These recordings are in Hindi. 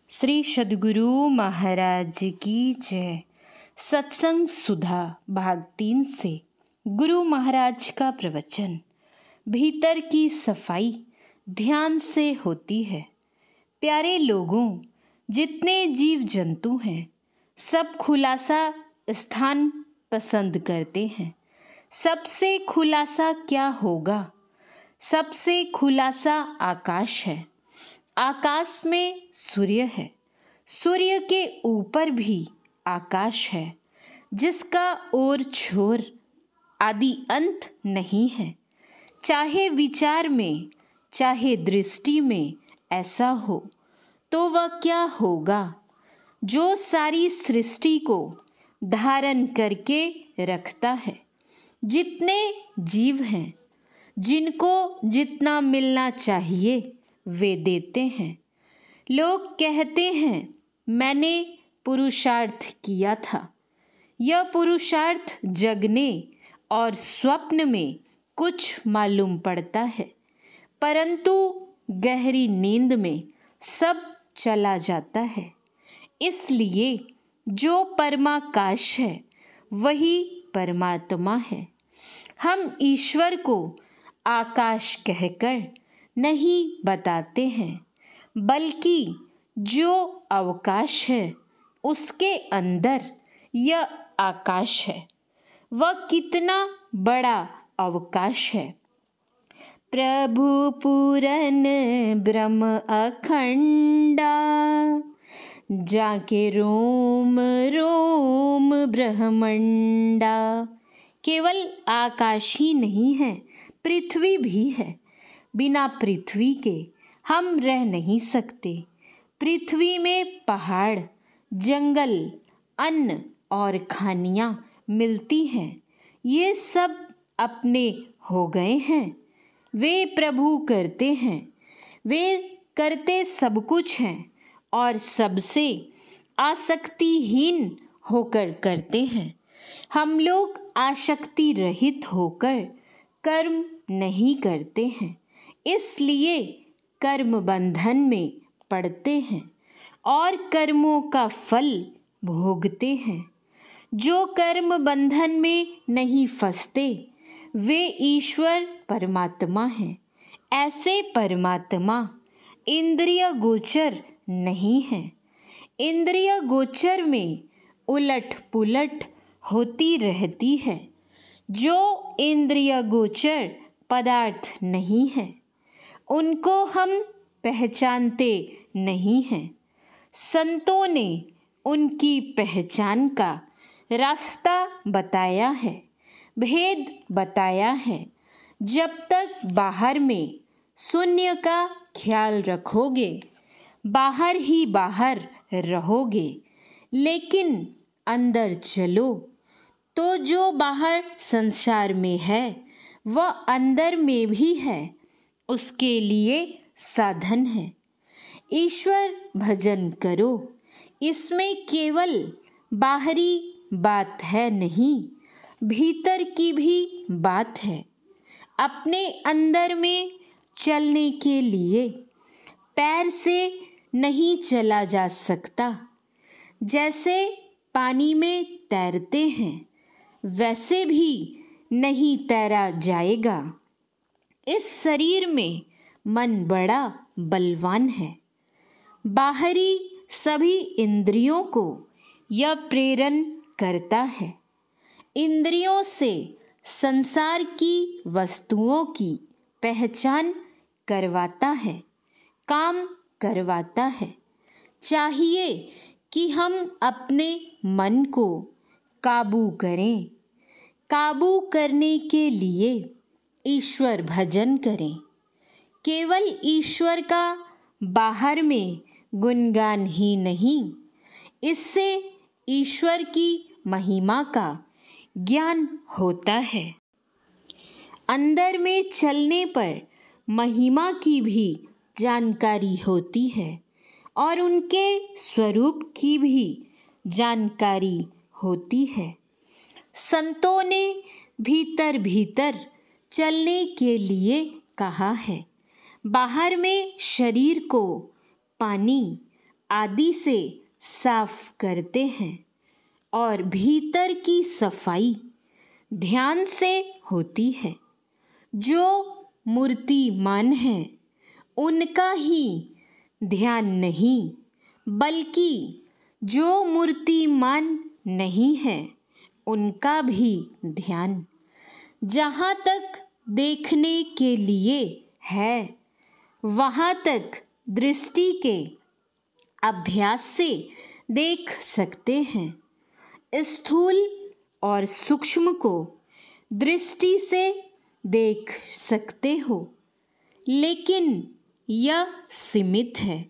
श्री सद्गुरु महाराज की जय। सत्संग सुधा भाग 3 से गुरु महाराज का प्रवचन। भीतर की सफाई ध्यान से होती है। प्यारे लोगों, जितने जीव जंतु हैं सब खुलासा स्थान पसंद करते हैं। सबसे खुलासा क्या होगा? सबसे खुलासा आकाश है। आकाश में सूर्य है। सूर्य के ऊपर भी आकाश है जिसका ओर छोर आदि अंत नहीं है। चाहे विचार में चाहे दृष्टि में ऐसा हो तो वह क्या होगा? जो सारी सृष्टि को धारण करके रखता है। जितने जीव हैं जिनको जितना मिलना चाहिए वे देते हैं। लोग कहते हैं मैंने पुरुषार्थ किया था। यह पुरुषार्थ जगने और स्वप्न में कुछ मालूम पड़ता है, परंतु गहरी नींद में सब चला जाता है। इसलिए जो परमाकाश है वही परमात्मा है। हम ईश्वर को आकाश कहकर नहीं बताते हैं, बल्कि जो अवकाश है उसके अंदर यह आकाश है। वह कितना बड़ा अवकाश है। प्रभु पूरन ब्रह्म अखंडा, जाके रोम रोम ब्रह्मंडा। केवल आकाश ही नहीं है, पृथ्वी भी है। बिना पृथ्वी के हम रह नहीं सकते। पृथ्वी में पहाड़, जंगल, अन्न और खानियाँ मिलती हैं। ये सब अपने हो गए हैं। वे प्रभु करते हैं। वे करते सब कुछ हैं और सबसे आसक्तिहीन होकर करते हैं। हम लोग आसक्ति रहित होकर कर्म नहीं करते हैं, इसलिए कर्म बंधन में पड़ते हैं और कर्मों का फल भोगते हैं। जो कर्म बंधन में नहीं फंसते वे ईश्वर परमात्मा हैं। ऐसे परमात्मा इंद्रिय गोचर नहीं है। इंद्रिय गोचर में उलट पुलट होती रहती है। जो इंद्रिय गोचर पदार्थ नहीं है उनको हम पहचानते नहीं हैं। संतों ने उनकी पहचान का रास्ता बताया है, भेद बताया है। जब तक बाहर में शून्य का ख्याल रखोगे बाहर ही बाहर रहोगे, लेकिन अंदर चलो तो जो बाहर संसार में है वह अंदर में भी है। उसके लिए साधन है। ईश्वर भजन करो। इसमें केवल बाहरी बात है नहीं, भीतर की भी बात है। अपने अंदर में चलने के लिए पैर से नहीं चला जा सकता। जैसे पानी में तैरते हैं वैसे भी नहीं तैरा जाएगा। इस शरीर में मन बड़ा बलवान है। बाहरी सभी इंद्रियों को यह प्रेरण करता है। इंद्रियों से संसार की वस्तुओं की पहचान करवाता है, काम करवाता है। चाहिए कि हम अपने मन को काबू करें। काबू करने के लिए ईश्वर भजन करें। केवल ईश्वर का बाहर में गुणगान ही नहीं, इससे ईश्वर की महिमा का ज्ञान होता है। अंदर में चलने पर महिमा की भी जानकारी होती है और उनके स्वरूप की भी जानकारी होती है। संतों ने भीतर भीतर चलने के लिए कहा है। बाहर में शरीर को पानी, आदि से साफ करते हैं और भीतर की सफाई ध्यान से होती है। जो मूर्तिमान है उनका ही ध्यान नहीं, बल्कि जो मूर्तिमान नहीं है उनका भी ध्यान। जहाँ तक देखने के लिए है वहाँ तक दृष्टि के अभ्यास से देख सकते हैं। स्थूल और सूक्ष्म को दृष्टि से देख सकते हो, लेकिन यह सीमित है।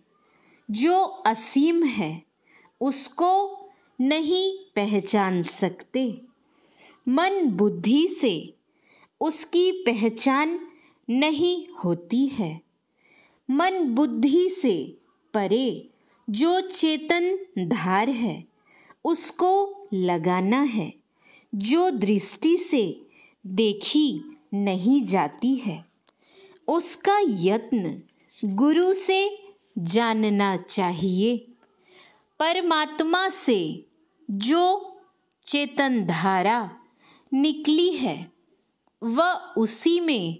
जो असीम है उसको नहीं पहचान सकते। मन बुद्धि से उसकी पहचान नहीं होती है। मन बुद्धि से परे जो चेतन धार है उसको लगाना है, जो दृष्टि से देखी नहीं जाती है। उसका यत्न गुरु से जानना चाहिए। परमात्मा से जो चेतन धारा निकली है वह उसी में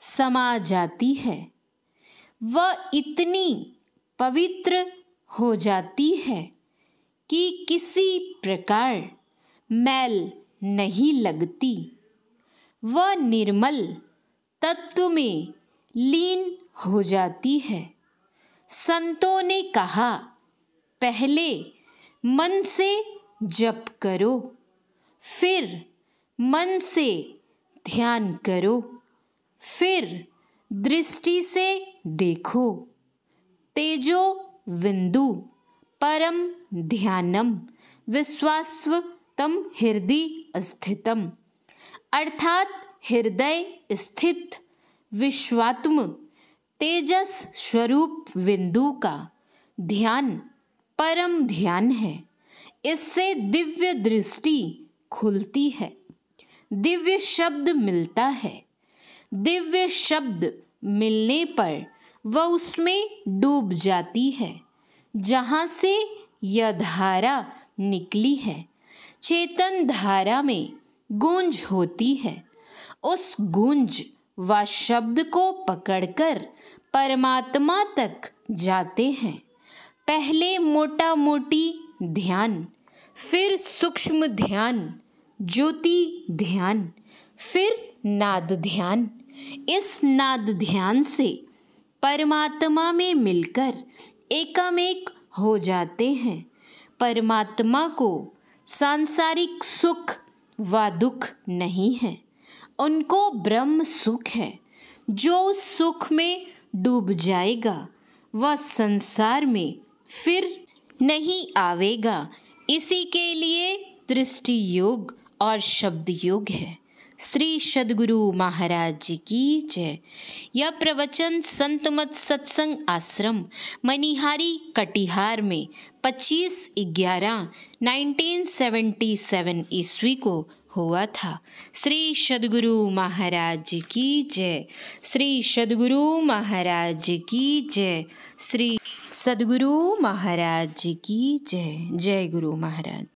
समा जाती है। वह इतनी पवित्र हो जाती है कि किसी प्रकार मैल नहीं लगती। वह निर्मल तत्व में लीन हो जाती है। संतों ने कहा, पहले मन से जप करो, फिर मन से ध्यान करो, फिर दृष्टि से देखो। तेजो विंदु परम ध्यानम विश्वास्वतम हृदय स्थितम, अर्थात हृदय स्थित विश्वात्म तेजस स्वरूप बिंदु का ध्यान परम ध्यान है। इससे दिव्य दृष्टि खुलती है, दिव्य शब्द मिलता है। दिव्य शब्द मिलने पर वह उसमें डूब जाती है जहाँ से यह धारा निकली है। चेतन धारा में गूंज होती है। उस गूंज व शब्द को पकड़कर परमात्मा तक जाते हैं। पहले मोटा मोटी ध्यान, फिर सूक्ष्म ध्यान, ज्योति ध्यान, फिर नाद ध्यान। इस नाद ध्यान से परमात्मा में मिलकर एकामेक हो जाते हैं। परमात्मा को सांसारिक सुख व दुख नहीं है, उनको ब्रह्म सुख है। जो उस सुख में डूब जाएगा वह संसार में फिर नहीं आवेगा। इसी के लिए दृष्टि योग और शब्द योग है। श्री सद्गुरु महाराज जी की जय। यह प्रवचन संत मत सत्संग आश्रम मनिहारी कटिहार में 25/11/1977 ईस्वी को हुआ था। श्री सद्गुरु महाराज जी की जय। श्री सद्गुरु महाराज जी की जय। श्री सद्गुरु महाराज जी की जय। जय गुरु महाराज।